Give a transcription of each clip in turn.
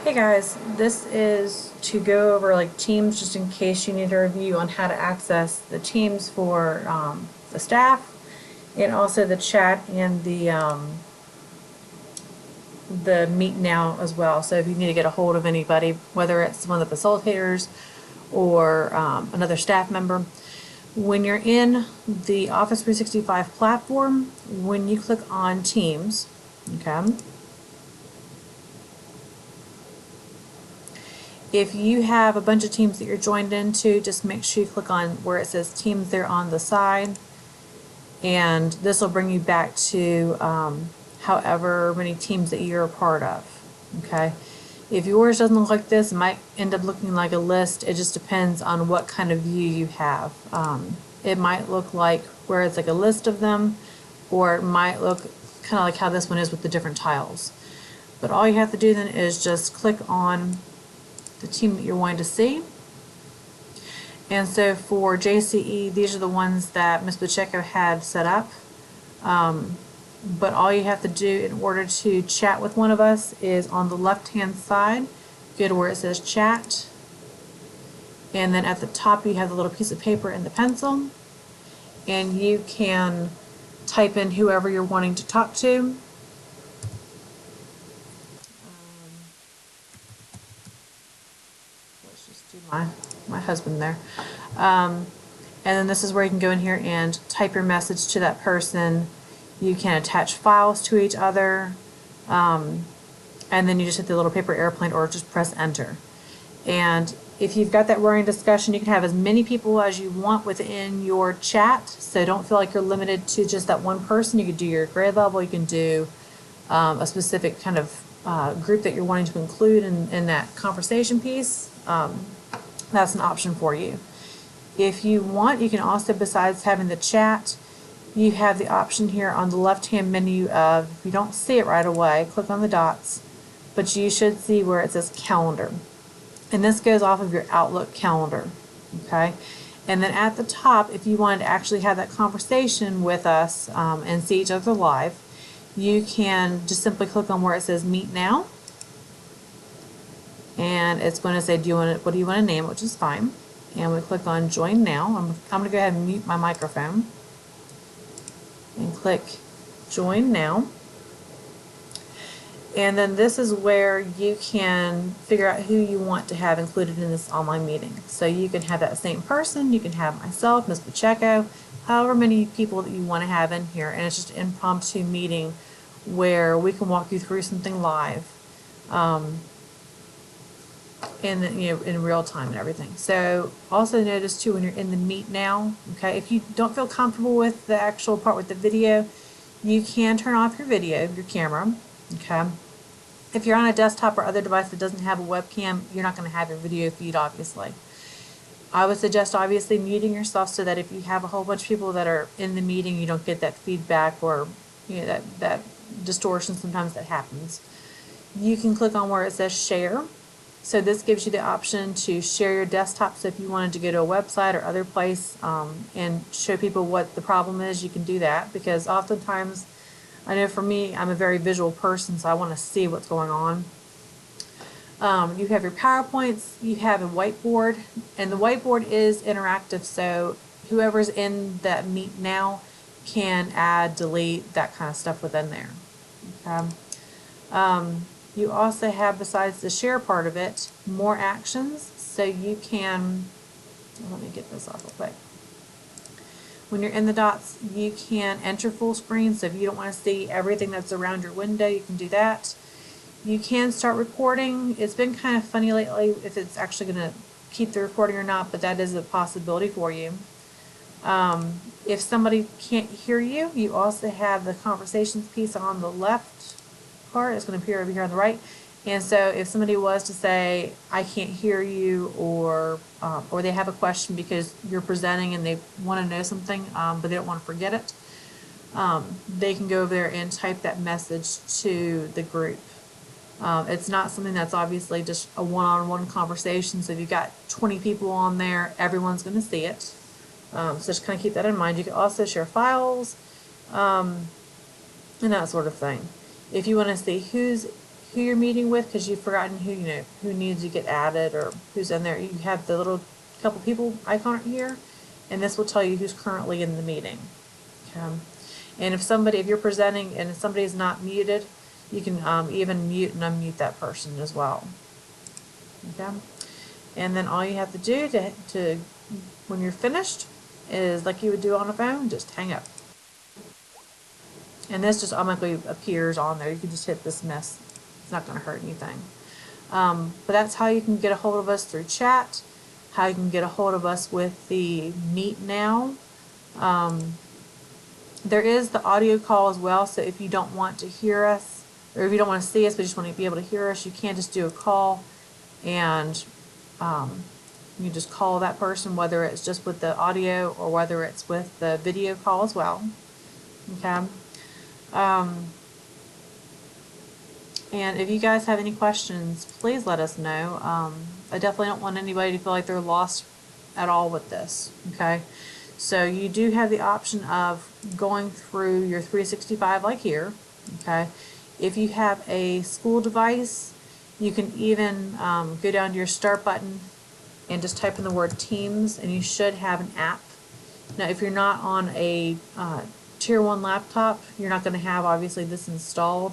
Hey guys, this is to go over like Teams just in case you need a review on how to access the Teams for the staff and also the chat and the Meet Now as well. So if you need to get a hold of anybody, whether it's one of the facilitators or another staff member, when you're in the Office 365 platform, when you click on Teams, okay, if you have a bunch of teams that you're joined into, just make sure you click on where it says Teams there on the side, and this will bring you back to however many teams that you're a part of. Okay, if yours doesn't look like this, it might end up looking like a list. It just depends on what kind of view you have. It might look like where it's like a list of them, or it might look kind of like how this one is with the different tiles. But all you have to do then is just click on the team that you're wanting to see. And so for JCE, these are the ones that Ms. Pacheco had set up. But all you have to do in order to chat with one of us is on the left-hand side, go to where it says chat. And then at the top you have the little piece of paper and the pencil. And you can type in whoever you're wanting to talk to. Let's just do my husband there. And then this is where you can go in here and type your message to that person. You can attach files to each other. And then you just hit the little paper airplane or just press enter. And if you've got that running discussion, you can have as many people as you want within your chat. So don't feel like you're limited to just that one person. You could do your grade level. You can do a specific kind of group that you're wanting to include in that conversation piece. That's an option for you. If you want, you can also, besides having the chat, you have the option here on the left-hand menu of, if you don't see it right away, click on the dots, but you should see where it says calendar. And this goes off of your Outlook calendar, okay? And then at the top, if you wanted to actually have that conversation with us and see each other live, you can just simply click on where it says Meet Now. And it's going to say, what do you want to name it, which is fine. And we click on Join Now. I'm going to go ahead and mute my microphone. And click Join Now. And then this is where you can figure out who you want to have included in this online meeting. So you can have that same person, you can have myself, Ms. Pacheco, however many people that you want to have in here. And it's just an impromptu meeting where we can walk you through something live. In real time and everything. So also notice too when you're in the Meet Now, okay, if you don't feel comfortable with the actual part with the video, you can turn off your video, your camera, okay. If you're on a desktop or other device that doesn't have a webcam, you're not going to have your video feed, obviously. I would suggest obviously muting yourself so that if you have a whole bunch of people that are in the meeting, you don't get that feedback or that distortion sometimes that happens. You can click on where it says share. So this gives you the option to share your desktop. So if you wanted to go to a website or other place and show people what the problem is, you can do that. Because oftentimes, I know for me, I'm a very visual person, so I want to see what's going on. You have your PowerPoints, you have a whiteboard, and the whiteboard is interactive. So whoever's in that Meet Now can add, delete, that kind of stuff within there. Okay. You also have, besides the share part of it, more actions. So you can, let me get this off real quick. When you're in the dots, you can enter full screen. So if you don't want to see everything that's around your window, you can do that. You can start recording. It's been kind of funny lately if it's actually going to keep the recording or not, but that is a possibility for you. If somebody can't hear you, you also have the conversations piece on the left part. It's going to appear over here on the right. And so if somebody was to say, I can't hear you, or they have a question because you're presenting and they want to know something, but they don't want to forget it, they can go over there and type that message to the group. It's not something that's obviously just a one-on-one conversation. So if you've got 20 people on there, everyone's going to see it. So just kind of keep that in mind. You can also share files and that sort of thing. If you want to see who's who you're meeting with because you've forgotten who, who needs to get added or who's in there. You have the little couple people icon here, and this will tell you who's currently in the meeting. Okay. And if you're presenting and somebody is not muted, you can even mute and unmute that person as well. Okay. And then all you have to do to when you're finished is like you would do on a phone, just hang up. And this just automatically appears on there. You can just hit dismiss. It's not going to hurt anything. But that's how you can get a hold of us through chat, how you can get a hold of us with the Meet Now. There is the audio call as well, so if you don't want to hear us, or if you don't want to see us but just want to be able to hear us, you can just do a call, and you just call that person, whether it's just with the audio or whether it's with the video call as well. Okay. And if you guys have any questions, please let us know. I definitely don't want anybody to feel like they're lost at all with this. Okay. So you do have the option of going through your 365 like here. Okay. If you have a school device, you can even go down to your start button and just type in the word Teams, and you should have an app. Now, if you're not on a Tier 1 laptop, you're not going to have obviously this installed,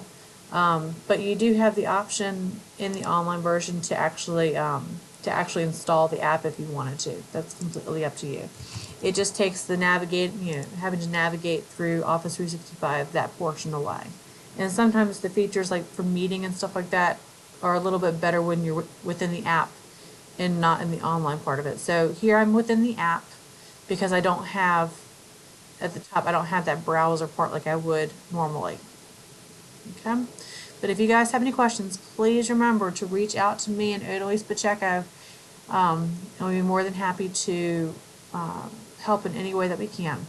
but you do have the option in the online version to actually install the app if you wanted to. That's completely up to you. It just takes the having to navigate through Office 365 that portion away. And sometimes the features like for meeting and stuff like that are a little bit better when you're within the app and not in the online part of it. So here I'm within the app because I don't have, at the top, I don't have that browser part like I would normally. Okay? But if you guys have any questions, please remember to reach out to me and Odalise Pacheco. And we'll be more than happy to help in any way that we can.